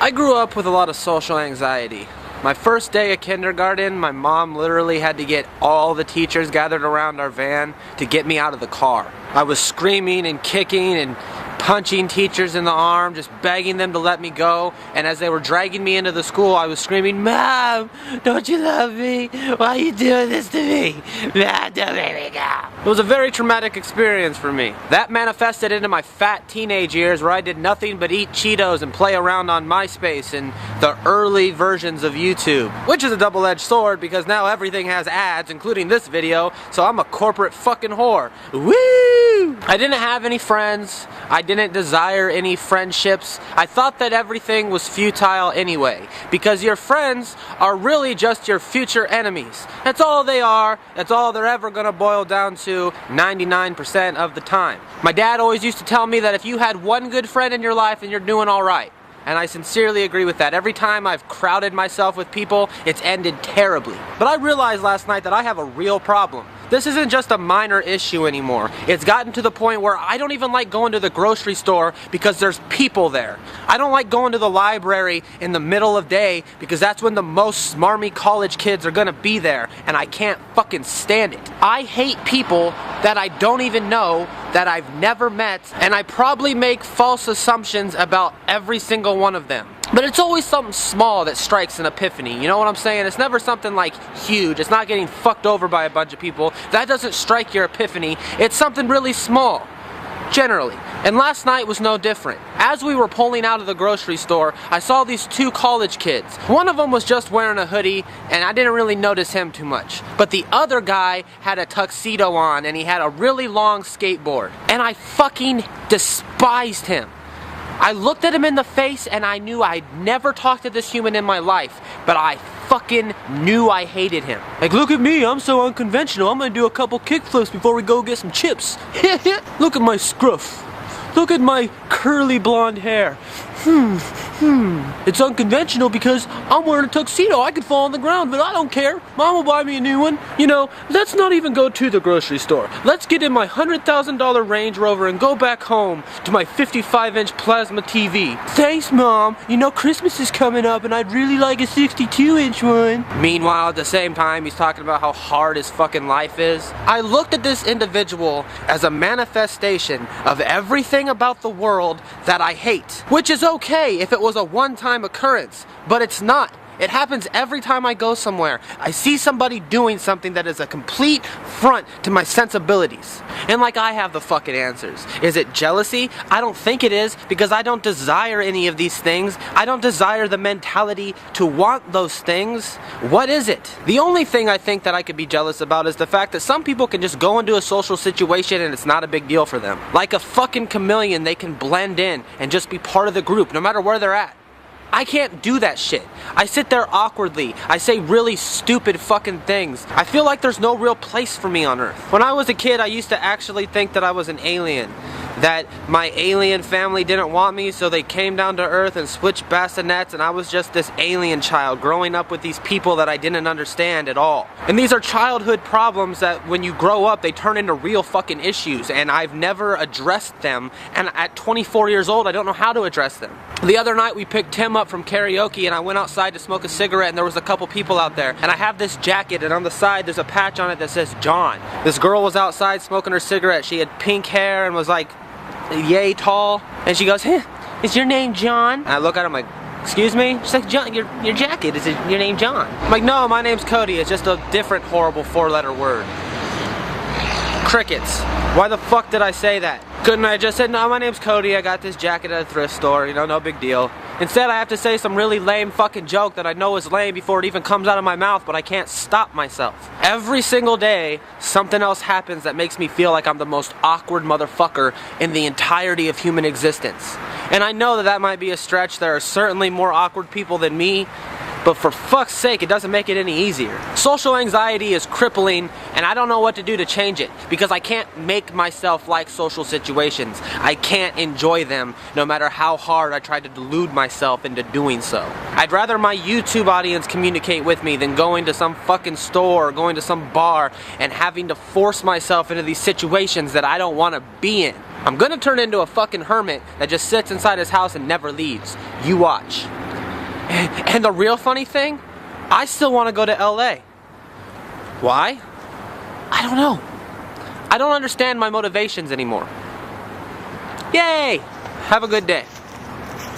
I grew up with a lot of social anxiety. My first day of kindergarten, my mom literally had to get all the teachers gathered around our van to get me out of the car. I was screaming and kicking and punching teachers in the arm, just begging them to let me go. And as they were dragging me into the school, I was screaming, "Mom, don't you love me? Why are you doing this to me? Mom, don't let me go." It was a very traumatic experience for me. That manifested into my fat teenage years where I did nothing but eat Cheetos and play around on MySpace and the early versions of YouTube. Which is a double-edged sword because now everything has ads, including this video, so I'm a corporate fucking whore. Woo! I didn't have any friends. I didn't desire any friendships. I thought that everything was futile anyway, because your friends are really just your future enemies. That's all they are. That's all they're ever gonna boil down to 99% of the time. My dad always used to tell me that if you had one good friend in your life, then you're doing all right. And I sincerely agree with that. Every time I've crowded myself with people, it's ended terribly. But I realized last night that I have a real problem. This isn't just a minor issue anymore. It's gotten to the point where I don't even like going to the grocery store because there's people there. I don't like going to the library in the middle of day because that's when the most smarmy college kids are gonna be there, and I can't fucking stand it. I hate people that I don't even know, that I've never met, and I probably make false assumptions about every single one of them. But it's always something small that strikes an epiphany, you know what I'm saying? It's never something like huge. It's not getting fucked over by a bunch of people. That doesn't strike your epiphany. It's something really small, generally. And last night was no different. As we were pulling out of the grocery store, I saw these two college kids. One of them was just wearing a hoodie, and I didn't really notice him too much. But the other guy had a tuxedo on, and he had a really long skateboard. And I fucking despised him. I looked at him in the face and I knew I'd never talked to this human in my life, but I fucking knew I hated him. Like, look at me, I'm so unconventional. I'm gonna do a couple kickflips before we go get some chips. Look at my scruff. Look at my curly blonde hair. It's unconventional because I'm wearing a tuxedo. I could fall on the ground, but I don't care. Mom will buy me a new one. You know, let's not even go to the grocery store. Let's get in my $100,000 Range Rover and go back home to my 55-inch plasma TV. Thanks, Mom. You know, Christmas is coming up and I'd really like a 62-inch one. Meanwhile, at the same time, he's talking about how hard his fucking life is. I looked at this individual as a manifestation of everything about the world that I hate, which is okay if it was a one-time occurrence, but it's not. It happens every time I go somewhere. I see somebody doing something that is a complete front to my sensibilities. And like I have the fucking answers. Is it jealousy? I don't think it is, because I don't desire any of these things. I don't desire the mentality to want those things. What is it? The only thing I think that I could be jealous about is the fact that some people can just go into a social situation and it's not a big deal for them. Like a fucking chameleon, they can blend in and just be part of the group no matter where they're at. I can't do that shit. I sit there awkwardly. I say really stupid fucking things. I feel like there's no real place for me on Earth. When I was a kid, I used to actually think that I was an alien. That my alien family didn't want me, so they came down to Earth and switched bassinets, and I was just this alien child growing up with these people that I didn't understand at all. And these are childhood problems that when you grow up, they turn into real fucking issues, and I've never addressed them, and at 24 years old, I don't know how to address them. The other night, we picked Tim up from karaoke, and I went outside to smoke a cigarette, and there was a couple people out there, and I have this jacket, and on the side, there's a patch on it that says John. This girl was outside smoking her cigarette. She had pink hair and was like yay tall, and she goes, "Hey, is your name John?" And I look at her, I'm like, "Excuse me?" She's like, "John, your jacket, is it your name John?" I'm like, "No, my name's Cody. It's just a different horrible 4-letter word." Crickets. Why the fuck did I say that? Couldn't I just said, "No, my name's Cody, I got this jacket at a thrift store, you know, no big deal." Instead, I have to say some really lame fucking joke that I know is lame before it even comes out of my mouth, but I can't stop myself. Every single day, something else happens that makes me feel like I'm the most awkward motherfucker in the entirety of human existence. And I know that that might be a stretch. There are certainly more awkward people than me, but for fuck's sake, it doesn't make it any easier. Social anxiety is crippling, and I don't know what to do to change it, because I can't make myself like social situations. I can't enjoy them, no matter how hard I try to delude myself into doing so. I'd rather my YouTube audience communicate with me than going to some fucking store or going to some bar and having to force myself into these situations that I don't want to be in. I'm gonna turn into a fucking hermit that just sits inside his house and never leaves. You watch. And the real funny thing, I still want to go to LA. Why? I don't know. I don't understand my motivations anymore. Yay! Have a good day.